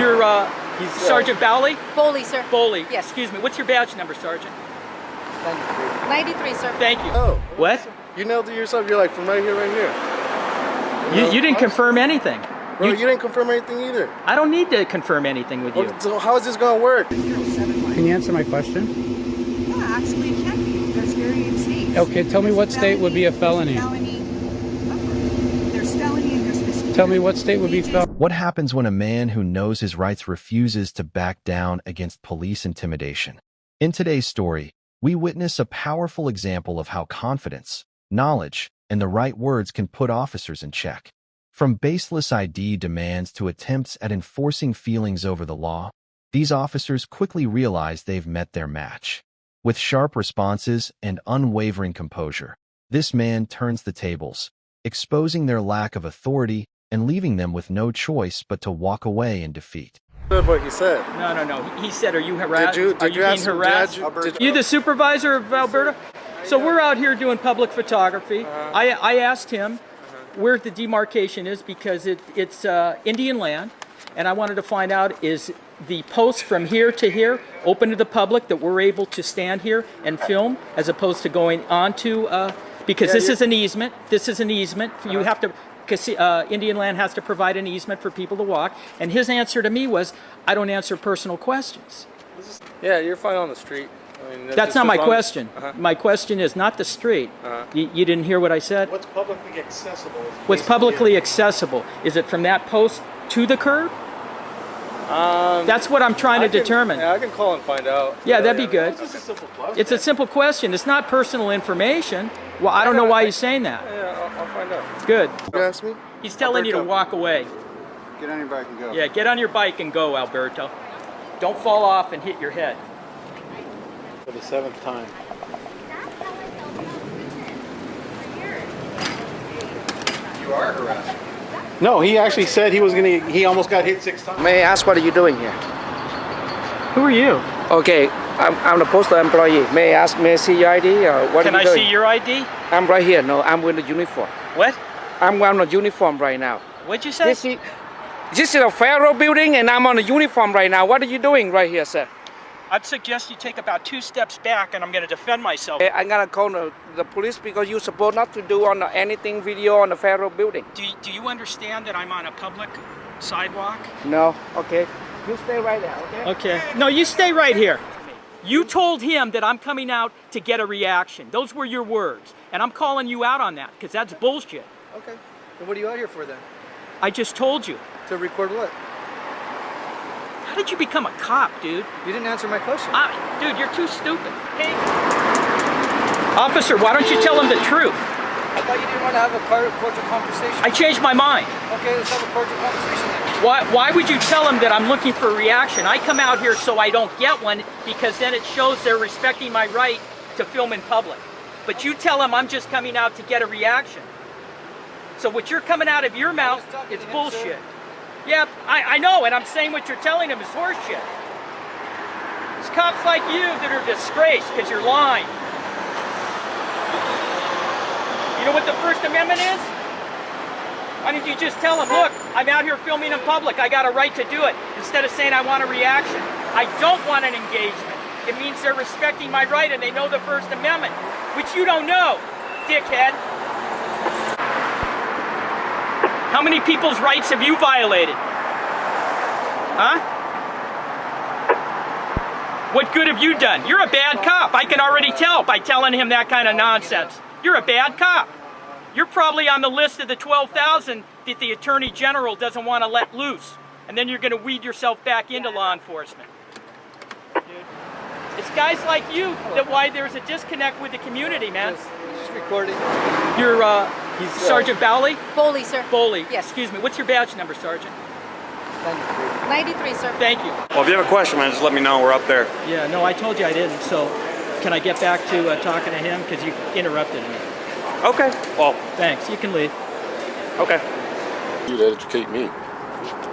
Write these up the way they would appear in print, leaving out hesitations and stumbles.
You're Sergeant Bowley? Bowley, sir. Bowley. Yes. Excuse me. What's your badge number, Sergeant? 93, sir. Thank you. Oh. What? You nailed it yourself. You're like from right here, right here. You didn't confirm anything. Bro, you didn't confirm anything either. I don't need to confirm anything with you. Well, so how is this going to work? Can you answer my question? Yeah, actually it can be. There's varying states. Okay, tell me what state would be a felony. There's felony and there's misdemeanor. Tell me what state would be felony. What happens when a man who knows his rights refuses to back down against police intimidation? In today's story, we witness a powerful example of how confidence, knowledge, and the right words can put officers in check. From baseless ID demands to attempts at enforcing feelings over the law, these officers quickly realize they've met their match. With sharp responses and unwavering composure, this man turns the tables, exposing their lack of authority and leaving them with no choice but to walk away in defeat. That's what he said. No. He said, are you harassed? Did Are you being harassed? You the supervisor of Alberta? So we're out here doing public photography. I asked him where the demarcation is because it's Indian land, and I wanted to find out, is the post from here to here open to the public that we're able to stand here and film as opposed to going on to, because this is an easement. This is an easement. You have to, because Indian land has to provide an easement for people to walk. And his answer to me was, I don't answer personal questions. Yeah, you're fine on the street. I mean, That's not my question. My question is not the street. You didn't hear what I said? What's publicly accessible? What's publicly accessible? Is it from that post to the curb? That's what I'm trying to determine. Yeah, I can call and find out. Yeah, that'd be good. It's just a simple question. It's a simple question. It's not personal information. Well, I don't know why he's saying that. Yeah, I'll find out. Good. You asked me? He's telling you to walk away. Get on your bike and go. Yeah, get on your bike and go, Alberto. Don't fall off and hit your head. For the 7th time. You are harassed. No, he actually said he almost got hit 6 times. May I ask what are you doing here? Who are you? Okay, I'm the postal employee. May I see your ID or what Can are you I doing? see your ID? I'm right here. No, I'm wearing a uniform. What? I'm wearing a uniform right now. What'd you say? This is a federal building and I'm on a uniform right now. What are you doing right here, sir? I'd suggest you take about 2 steps back and I'm going to defend myself. I'm gonna call the police because you're supposed not to do on anything video on the federal building. Do you understand that I'm on a public sidewalk? No, okay. You stay right there, okay? Okay. No, you stay right here. You told him that I'm coming out to get a reaction. Those were your words. And I'm calling you out on that because that's bullshit. Okay. Then what are you out here for then? I just told you. To record what? How did you become a cop, dude? You didn't answer my question. Dude, you're too stupid. Hey. Officer, why don't you tell him the truth? I thought you didn't want to have a cordial conversation. I changed my mind. Okay, let's have a cordial conversation then. Why would you tell him that I'm looking for a reaction? I come out here so I don't get one because then it shows they're respecting my right to film in public. But you tell him I'm just coming out to get a reaction. So what you're coming out of your mouth, it's bullshit. Yeah, I know, and I'm saying what you're telling him is horseshit. It's cops like you that are disgraced because you're lying. You know what the First Amendment is? Why don't you just tell him, look, I'm out here filming in public. I got a right to do it. Instead of saying I want a reaction. I don't want an engagement. It means they're respecting my right and they know the First Amendment, which you don't know, dickhead. How many people's rights have you violated? Huh? What good have you done? You're a bad cop. I can already tell by telling him that kind of nonsense. You're a bad cop. You're probably on the list of the 12,000 that the Attorney General doesn't want to let loose. And then you're going to weed yourself back into law enforcement. Dude. It's guys like you that why there's a disconnect with the community, man. Just recording. You're Sergeant Bowley? Bowley, sir. Bowley. Yes. Excuse me. What's your badge number, Sergeant? 93, sir. Thank you. Well, if you have a question, man, just let me know. We're up there. Yeah, no, I told you I didn't. So can I get back to talking to him? Because you interrupted me. Okay. Well, Thanks. You can leave. okay. You to educate me.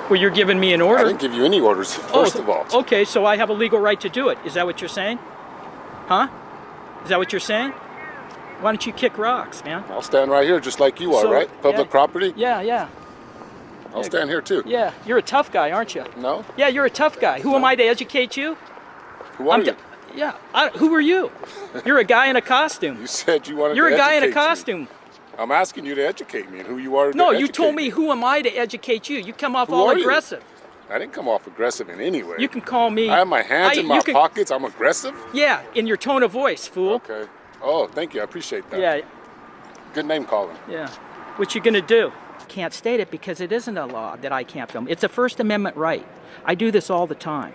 Well, you're giving me an I order. didn't give you any orders, first of all. Okay, so I have a legal right to do it. Is that what you're saying? Huh? Is that what you're saying? Why don't you kick rocks, man? I'll stand right here just like you are, So, right? Public yeah. property? Yeah, yeah. I'll stand here too. Yeah, you're a tough guy, aren't you? No? Yeah, you're a tough guy. Who am I to educate you? Who are you? Yeah, who are you? You're a guy in a costume. You said you wanted You're to a guy in a educate costume. me. I'm asking you to educate me and who you are to No, educate you told me who am I to educate you. You come off Who all are you? aggressive. I didn't come off aggressive in any way. You can call me. I have my hands in my pockets. I'm aggressive? Yeah, in your tone of voice, fool. Okay. Oh, thank you. I appreciate that. Yeah, Good name calling. yeah. What you gonna do? Can't state it because it isn't a law that I can't film. It's a First Amendment right. I do this all the time.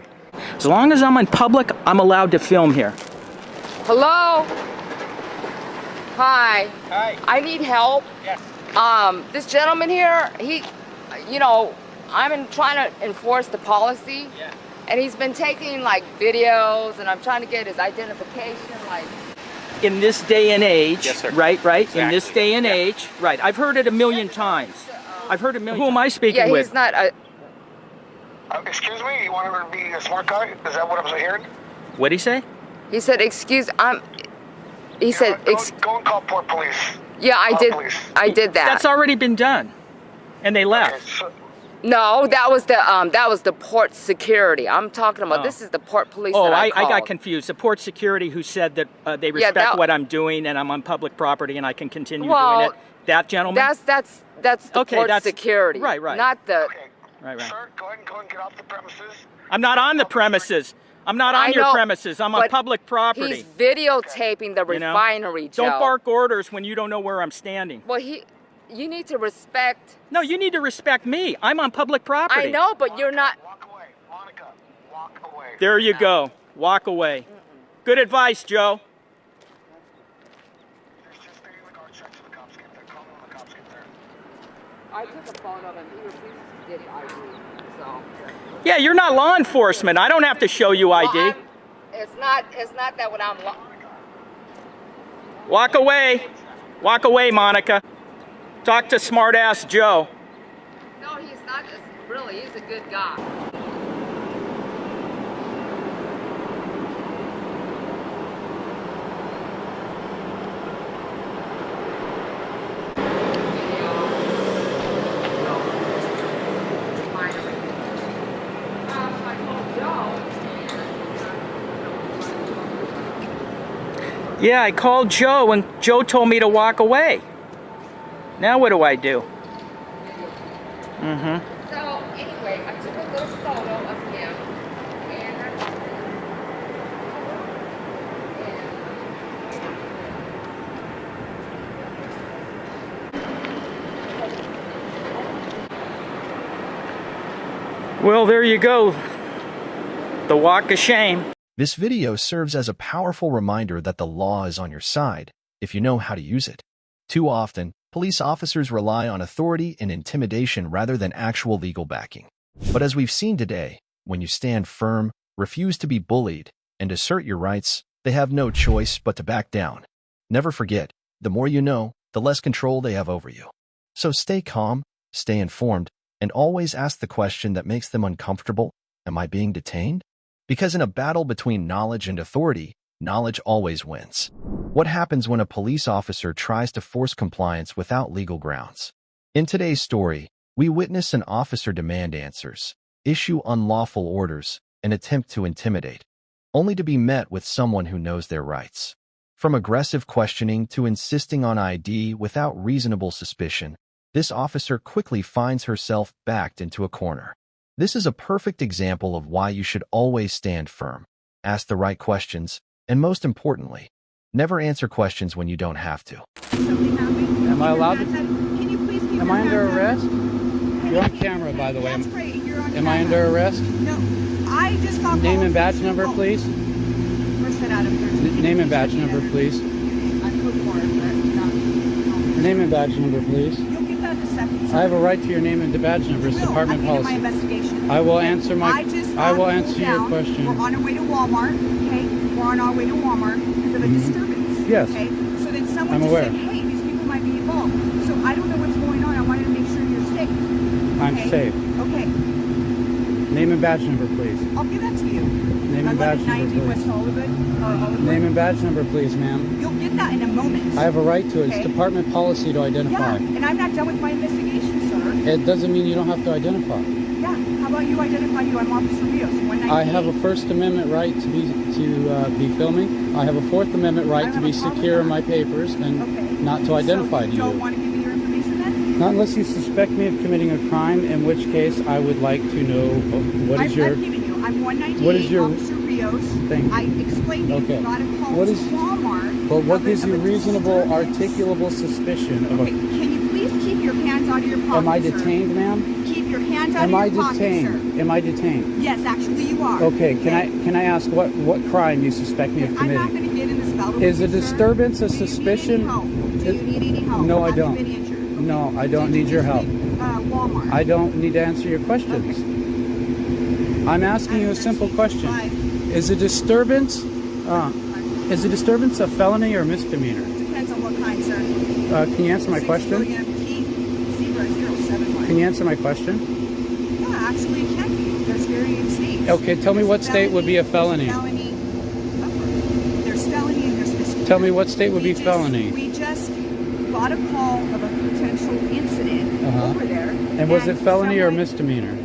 As long as I'm in public, I'm allowed to film here. Hello? Hi. Hi. I need help. Yes. This gentleman here, I'm trying to enforce the policy. Yeah. And he's been taking like videos and I'm trying to get his identification like. In this day and age, Yes, sir. right? Exactly. In this day and age, right. I've heard it a million times. I've heard it a million. Who am I speaking Yeah, with? he's not a. Excuse me, you want to be a smart guy? Is that what I'm hearing? What'd he say? He said, He said, Go and call Port Police. Yeah, I Call did. police. I did that. That's already been done, and they left. Okay, so, No, that was the port security. I'm talking about. Oh. This is the port police. Oh, that I called. got confused. The port security who said that they respect that- what I'm doing and I'm on public property and I can continue Well, doing it. That gentleman. That's the Okay, port that's- security. right, right. Not the. okay. Right. Sir, go ahead and get off the premises. I'm not on the premises. I'm not on I your know, premises. I'm on but public property. He's videotaping the You know? refinery, Joe. Don't bark orders when you don't know where I'm standing. Well, you need to respect. No, you need to respect me. I'm on public property. I know, but you're not. Walk away. Monica, walk away. There you go. Walk away. Good advice, Joe. Just stay in the car, check till the cops get there. Call me when the cops get there. I took a photo of him. He refused to get ID. So. Yeah, you're not law enforcement. I don't have to show you ID. Well, it's not that when I'm. Walk away. Walk away, Monica. Talk to smartass Joe. No, he's not. Really, he's a good guy. Yeah, I called Joe and Joe told me to walk away. Now what do I do? Mm-hmm. So anyway, I took a little photo of him, and Well, there you go. The walk of shame. This video serves as a powerful reminder that the law is on your side if you know how to use it. Too often, police officers rely on authority and intimidation rather than actual legal backing. But as we've seen today, when you stand firm, refuse to be bullied, and assert your rights, they have no choice but to back down. Never forget, the more you know, the less control they have over you. So stay calm, stay informed, and always ask the question that makes them uncomfortable: am I being detained? Because in a battle between knowledge and authority, knowledge always wins. What happens when a police officer tries to force compliance without legal grounds? In today's story, we witness an officer demand answers, issue unlawful orders, and attempt to intimidate, only to be met with someone who knows their rights. From aggressive questioning to insisting on ID without reasonable suspicion, this officer quickly finds herself backed into a corner. This is a perfect example of why you should always stand firm, ask the right questions, and most importantly, never answer questions when you don't have to. Am I allowed to? Can you please keep Am your I under hands up? arrest? You're on camera, by the way. That's great. You're on Am I camera. under arrest? No, I just got Name called. and badge number, please. First set out of 13. Name and badge number, please. I could more, but not. Name and badge number, please. You'll get that in a second. I have a right to your name and badge number. It's department My policy. investigation. I will answer my. I will answer your We're question. on our way to Walmart. Okay, we're on our way to Walmart because of a disturbance. Yes. Okay, so then someone I'm just aware. said, "Hey, these people might be involved." So I don't know what's going on. I wanted to make sure you're safe. I'm Okay? safe. Okay, Name and badge number, please. I'll give that to you. Name and badge number, 1190 West please. Hollywood. Hollywood. Name and badge number, please, ma'am. You'll get that in a moment. I have a right to it. It's Okay. department policy to Yeah, identify. and I'm not done with my investigation, sir. It doesn't mean you don't have to identify. Yeah. How about you identify you? I'm Officer Rios, 198. I have a First Amendment right to be filming. I have a Fourth Amendment right to be secure in my papers and not to identify to you. You don't want to give me your information then? Not unless you suspect me of committing a crime, in which case I would like to know what is your... I've given you. I'm 198, what is your... Officer Rios. Thank you. I explained to you, Okay. you got a call What to is... Walmart. But what of gives you a reasonable, disturbance. articulable suspicion of a... Okay, can you please keep your hands out of your pocket, Am I sir? detained, ma'am? Keep your hands out Am of I your pocket, detained? sir. Am I detained? Yes, actually you are. Okay, can I ask what crime you suspect me of I'm not committing? going to get in this battle Is a with you, sir. disturbance a Do you need suspicion? any help? Do you need any help? No, I Have you don't. been injured? No, I don't need your help. Walmart. I don't need to answer your questions. I'm asking you a simple question. Is a disturbance a felony or misdemeanor? Depends on what kind, sir. Can you answer my question? Can you answer my question? Yeah, actually it can be. There's varying states. Okay, tell me what state would be a felony. There's felony and there's misdemeanor. Tell me what state would be felony. We just got a call of a potential incident over there. And was it felony or someone- misdemeanor?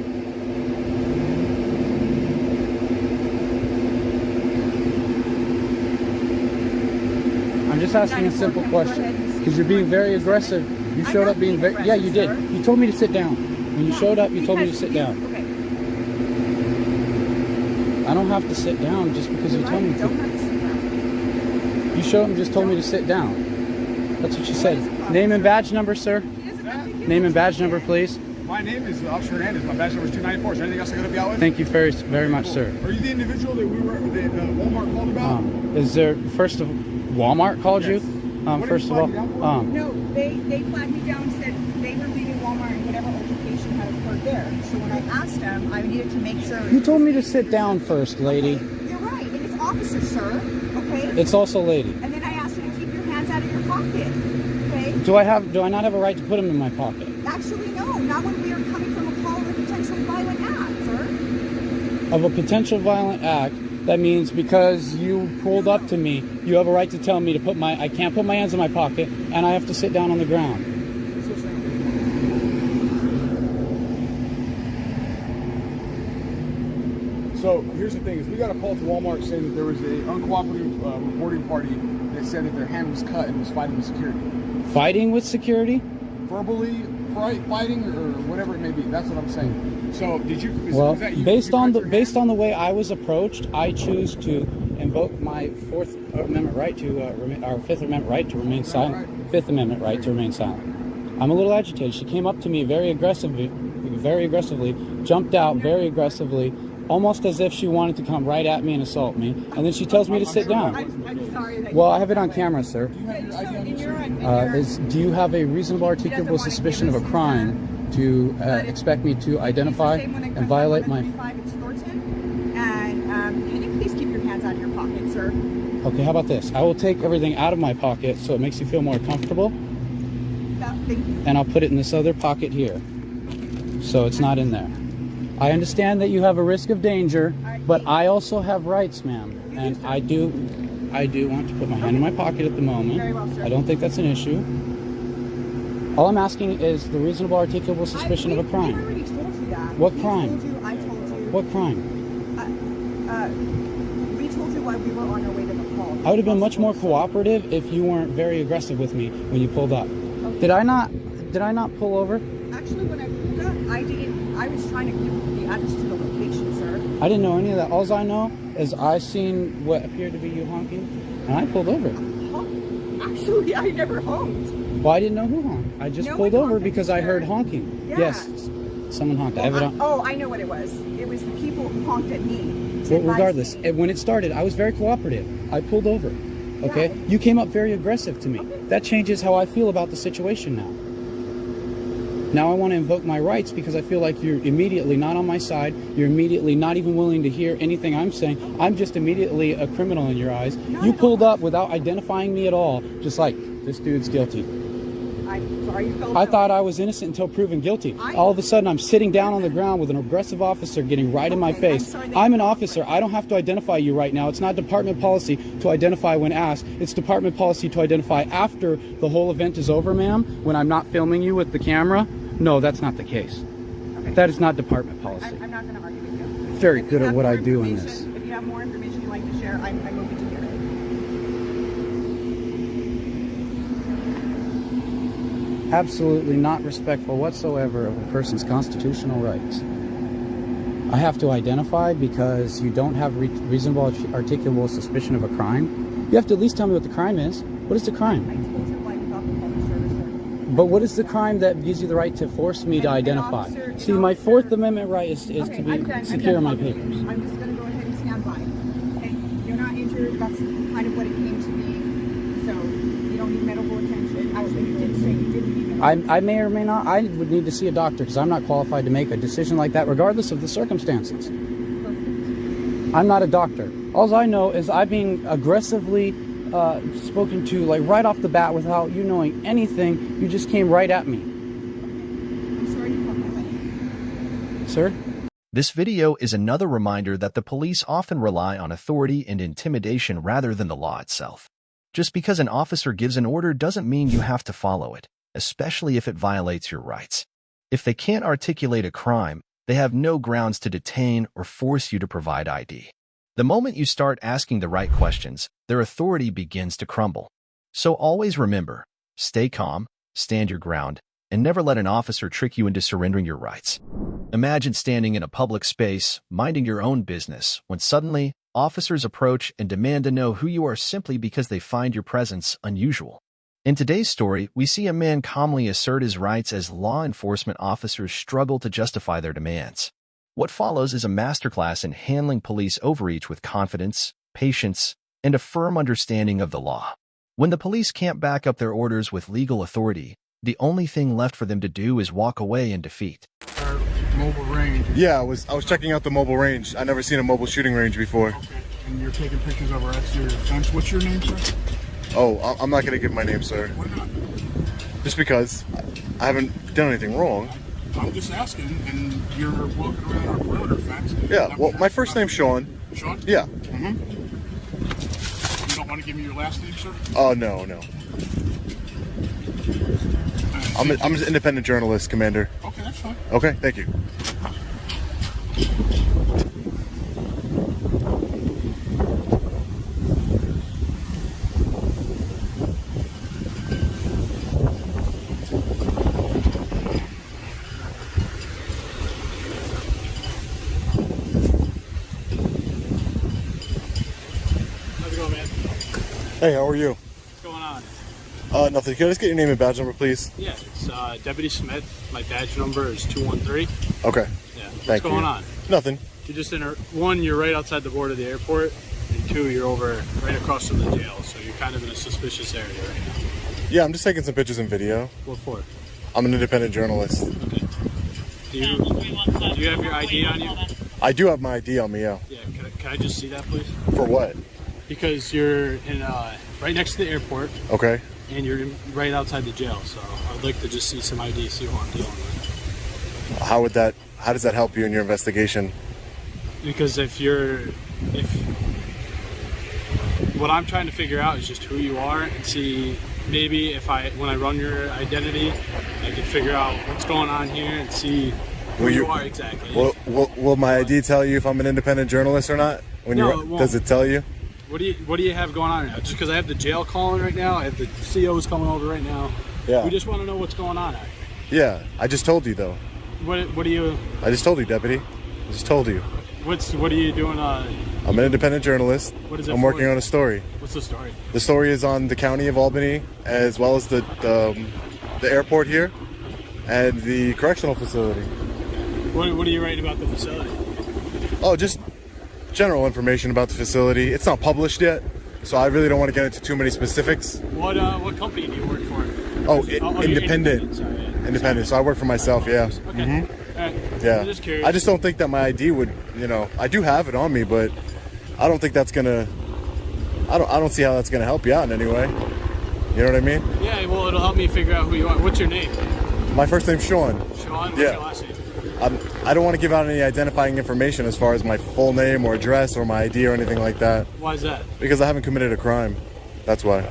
I'm just asking a simple question because you're being very aggressive. You showed up being very... Yeah, you did. You told me to sit down. When you showed up, you told me to sit down. Okay. I don't have to sit down just because you told me You don't have to sit down. to. You showed up and just told me to sit down. That's what you said. Name and badge number, sir. Name and badge number, please. My name is Officer Hernandez. My badge number is 294. Is there anything else I gotta be out with? Thank you very much, sir. Are you the individual that Walmart called about? Is there... First of... Walmart called you? First of all... No, they flagged me down and said they were leaving Walmart and whatever altercation had occurred there. So when I asked them, I needed to make sure... You told me to sit down first, lady. Okay, you're right. And it's officer, sir. Okay? It's also lady. And then I asked you to keep your hands out of your pocket. Okay? Do I not have a right to put them in my pocket? Actually, no. Not when we are coming from a call of a potential violent act, sir. Of a potential violent act, that means because you pulled up to me, you have a right to tell me to put I can't put my hands in my pocket, and I have to sit down on the ground. So here's the thing: is we got a call to Walmart saying that there was a uncooperative reporting party that said that their hand was cut and was fighting with security. Fighting with security? Verbally fighting or whatever it may be. That's what I'm saying. So did you? Well, is that you, based on the way I was approached, I choose to invoke my Fourth Amendment right to our Fifth Amendment right to remain silent. Fifth Amendment right to remain silent. I'm a little agitated. She came up to me very aggressively, jumped out very aggressively, almost as if she wanted to come right at me and assault me. And then she tells me to sit down. I'm sorry that Well, I have it on camera, sir. do Do you have a reasonable articulable suspicion of a crime to expect me to identify and violate my... And can you please keep your hands out of your pocket, sir? Okay, how about this? I will take everything out of my pocket so it makes you feel more comfortable. Thank you. And I'll put it in this other pocket here. So it's not in there. I understand that you have a risk of danger, but I also have rights, ma'am. And I do want to put my hand in my pocket at the moment. Very well, sir. I don't think that's an issue. All I'm asking is the reasonable articulable suspicion of a I crime. already told you that. What We crime? I told you. What crime? We told you why we were on our way to the call. I would have been much more cooperative if you weren't very aggressive with me when you pulled up. Okay. Did I not pull over? Actually, when I pulled up, I was trying to give the address to the location, sir. I didn't know any of that. All I know is I seen what appeared to be you honking, and I pulled over. Actually, I never honked. Well, I didn't know who honked. I just No pulled one over honked, because I sir. heard honking. Yeah. Yes, someone honked. I have it on. I know what it was. It was the people who honked at me. Well, regardless, when it started, I was very cooperative. I pulled over. Okay? Yeah. You came up very aggressive to me. That changes how I feel about the situation now. Now I want to invoke my rights because I feel like you're immediately not on my side. You're immediately not even willing to hear anything I'm saying. I'm just immediately a criminal in your eyes. You pulled up without identifying me at all, just like, this dude's guilty. I'm sorry you felt I thought I was innocent until proven guilty. All of a sudden, I'm sitting down on the ground with an aggressive officer getting right in my face. I'm an officer. I don't have to identify you right now. It's not department policy to identify when asked. It's department policy to identify after the whole event is over, ma'am, when I'm not filming you with the camera. No, that's not the case. Okay. That is not department policy. I'm not going to argue with you. Very If good you at have what I more do in this. information- If you have more information you'd like to share, I'm open to hear it. Absolutely not respectful whatsoever of a person's constitutional rights. I have to identify because you don't have reasonable articulable suspicion of a crime. You have to at least tell me what the crime is. What is the crime? I told you why you got the call for service, sir. But what is the crime that gives you the right to force me to identify? See, my Fourth Amendment right is Okay, to I'm be done. secure in my Okay, papers. I'm just going to go ahead and stand by. Okay? You're not injured. That's kind of what it came to be. So you don't need medical attention. Actually, you did say you didn't need medical I may or may not. I would need to see a doctor because I'm not qualified to make a decision like that, regardless of the circumstances. I'm not a doctor. All I know is I'm being aggressively spoken to, like right off the bat, without you knowing anything. You just came right at me. I'm sorry you felt that way. Sir? This video is another reminder that the police often rely on authority and intimidation rather than the law itself. Just because an officer gives an order doesn't mean you have to follow it, especially if it violates your rights. If they can't articulate a crime, they have no grounds to detain or force you to provide ID. The moment you start asking the right questions, their authority begins to crumble. So always remember, stay calm, stand your ground, and never let an officer trick you into surrendering your rights. Imagine standing in a public space, minding your own business, when suddenly, officers approach and demand to know who you are simply because they find your presence unusual. In today's story, we see a man calmly assert his rights as law enforcement officers struggle to justify their demands. What follows is a masterclass in handling police overreach with confidence, patience, and a firm understanding of the law. When the police can't back up their orders with legal authority, the only thing left for them to do is walk away in defeat. Our mobile range. Yeah, I was checking out the mobile range. I never seen a mobile shooting range before. Okay. And you're taking pictures of our exterior fence. What's your name, sir? Oh, I'm not gonna give my name, sir. Why not? Just because I haven't done anything wrong. I'm just asking, and you're walking around our perimeter fence. Yeah, well, my first name's Sean. Sean? Yeah. You don't want to give me your last name, sir? Oh, no. I'm an independent journalist, Commander. Okay, that's fine. Okay, thank you. How's it going, man? Hey, how are you? What's going on? Nothing. Can I just get your name and badge number, please? Yeah, it's Deputy Smith. My badge number is 213. Okay. Yeah. Thank What's going you. on? Nothing. You're just one, you're right outside the border of the airport, and two, you're over right across from the jail, so you're kind of in a suspicious area right now. Yeah, I'm just taking some pictures and video. What for? I'm an independent journalist. Okay. Do you have your ID on you? I do have my ID on me, yeah. Yeah, can I just see that, please? For what? Because you're in right next to the airport, Okay. and you're right outside the jail, so I'd like to just see some ID, see who I'm dealing with. How does that help you in your investigation? Because what I'm trying to figure out is just who you are and see maybe when I run your identity, I can figure out what's going on here and see who you are exactly. Will my ID tell you if I'm an independent journalist or not? No, it won't. Does it tell you? What do you have going on right now? Just because I have the jail calling right now, I have the COs coming over right now. Yeah. We just want to know what's going on out here. Yeah, I just told you though. What do you? I just told you, Deputy. I just told you. What are you doing? I'm an independent journalist. What is it? I'm working on a story. What's the story? The story is on the county of Albany, as well as the airport here, and the correctional facility. What are you writing about the facility? Oh, just general information about the facility. It's not published yet, so I really don't want to get into too many specifics. What company do you work for? Oh, independent. Sorry, yeah. Independent. So I work for myself. Yeah. Okay. Mm-hmm. All right. Yeah. I'm just curious. I just don't think that my ID would. I do have it on me, but I don't think that's gonna. I don't see how that's gonna help you out in any way. You know what I mean? Yeah. Well, it'll help me figure out who you are. What's your name? My first name's Sean. Sean. What's Yeah. your last name? I don't want to give out any identifying information as far as my full name or address or my ID or anything like that. Why is that? Because I haven't committed a crime. That's why.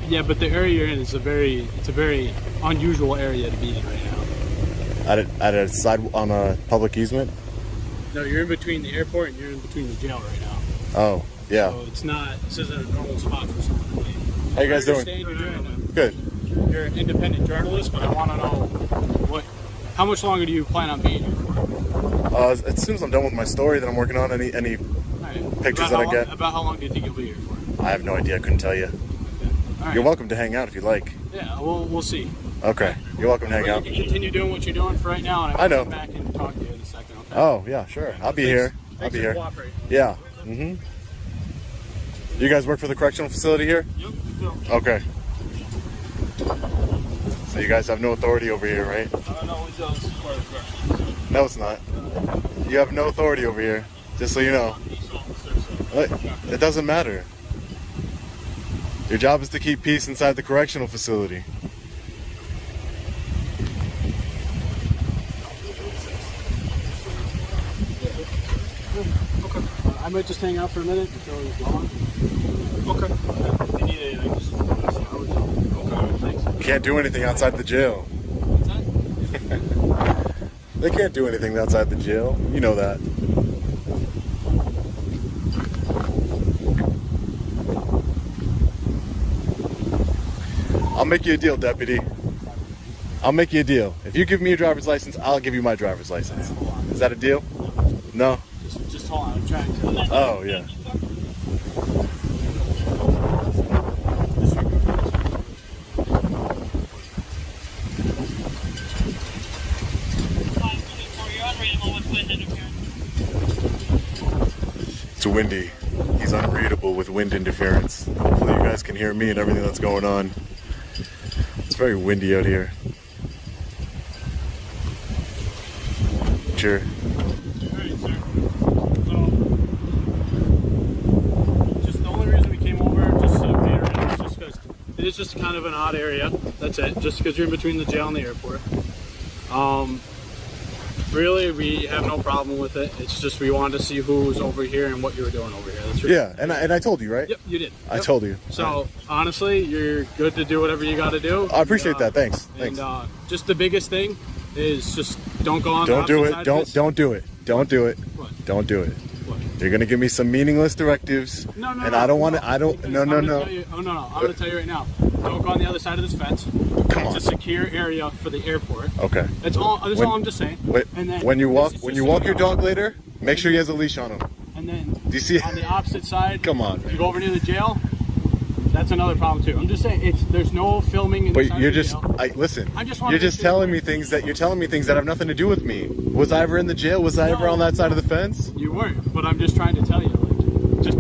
Yeah, but the area you're in is a very unusual area to be in right now. At a side on a public easement? No, you're in between the airport and you're in between the jail right now. Oh, yeah. So it's not. This isn't a normal spot for someone to be. How you guys doing? Good. You're an independent journalist, but I want to know how much longer do you plan on being here for? As soon as I'm done with my story that I'm working on, any pictures that I get. About how long do you think you'll be here for? I have no idea. I couldn't tell you. Right. You're welcome to hang out if you like. Yeah, we'll see. Okay. You're welcome to hang out. You can continue doing what you're doing for right now, and I know. Come back and talk to you in a second. Okay? Oh yeah, sure. I'll be here. I'll be here. Yeah. Mhm. You guys work for the correctional facility here? Yep. Okay. So you guys have no authority over here, right? No, it does. As part of the correctional facility. No, it's not. You have no authority over here. Just so you know. It doesn't matter. Your job is to keep peace inside the correctional facility. Okay. I might just hang out for a minute until he's gone. Okay. If you need anything, just okay. Thanks. Can't do anything outside the jail. What's that? They can't do anything outside the jail. You know that. I'll make you a deal, deputy. I'll make you a deal. If you give me your driver's license, I'll give you my driver's license. Is that a deal? No? Just hold on. I'm trying to. Oh, yeah. It's windy. He's unreadable with wind interference. Hopefully you guys can hear me and everything that's going on. It's very windy out here. Sure. Alright, sir. So, just the only reason we came over, just to reiterate, is just because it is just kind of an odd area. That's it. Just because you're in between the jail and the airport. Really, we have no problem with it. It's just we wanted to see who was over here and what you were doing over here. That's really Yeah, and I told you, right? Yep, you did. I told you. So, honestly, you're good to do whatever you got to do. I appreciate that. Thanks. And Thanks. just the biggest thing is just don't go on Don't do the it. opposite side of this. Don't do it. Don't do it. What? Don't do it. What? You're gonna give me some meaningless directives. No, and I don't want to. I don't. No. I'm gonna tell you right now. Don't go on the other side of this fence. Come on. It's a secure area for the airport. Okay. That's all. That's all I'm just saying. Wait, And then when you walk this is just your dog later, make sure he has a leash on him. And then Do you see? on the opposite side, Come on, you man. go over near the jail. That's another problem too. I'm just saying there's no filming in the But side you're of the just. jail. Listen. I just wanna You're make just sure- telling me things that have nothing to do with me. Was I ever in the jail? Was I ever on that side of the fence? You weren't, but I'm just trying to tell you.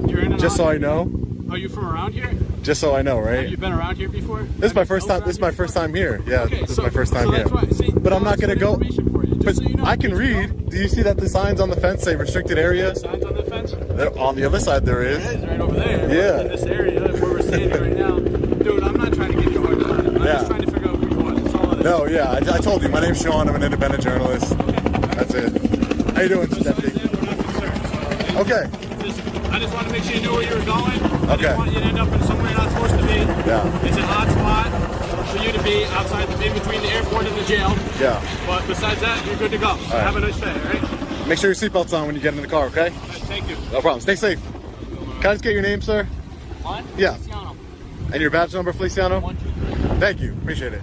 You're in and Just out so I here. know. Are you from around here? Just so I know, Have right? you been around here before? This is my first time. This is my first time here. Yeah, Okay, this is so- my first time so here. that's why- see, But I'm not that's gonna good go. information for you, just But so you know. I can read. Do you see that the signs on the fence say restricted area? Signs on the fence? On the other side there is. It is right over there. Yeah. In this area where we're standing right now. Dude, I'm not trying to give you a hard time. I'm Yeah. just trying to figure out who you are. That's all it is. No, yeah, I told you. My name's Sean. I'm an independent journalist. That's it. How you doing, deputy? We're not concerned. So, Okay. I just want to make sure you knew where you were going. I Okay. didn't want you to end up in somewhere you're not supposed to be. Yeah. It's an odd spot for you to be outside, in between the airport and the jail. Yeah. But besides that, you're good to go. So right. have a nice day, all right? Make sure your seatbelt's on when you get in the car, okay? Thank you. No problem. Stay safe. Can I just get your name, sir? What? Yeah. Feliciano. And your badge number, Feliciano? 123. Thank you. Appreciate it.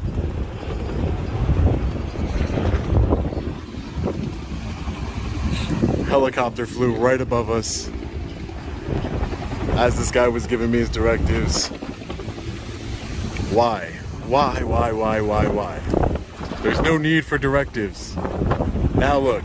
Helicopter flew right above us as this guy was giving me his directives. Why? Why? There's no need for directives. Now look.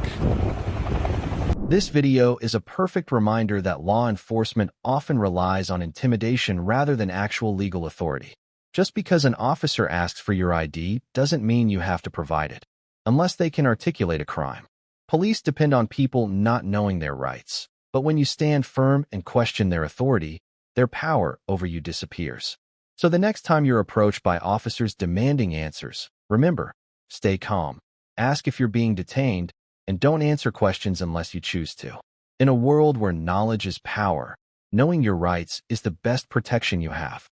This video is a perfect reminder that law enforcement often relies on intimidation rather than actual legal authority. Just because an officer asks for your ID doesn't mean you have to provide it, unless they can articulate a crime. Police depend on people not knowing their rights, but when you stand firm and question their authority, their power over you disappears. So the next time you're approached by officers demanding answers, remember, stay calm, ask if you're being detained, and don't answer questions unless you choose to. In a world where knowledge is power, knowing your rights is the best protection you have.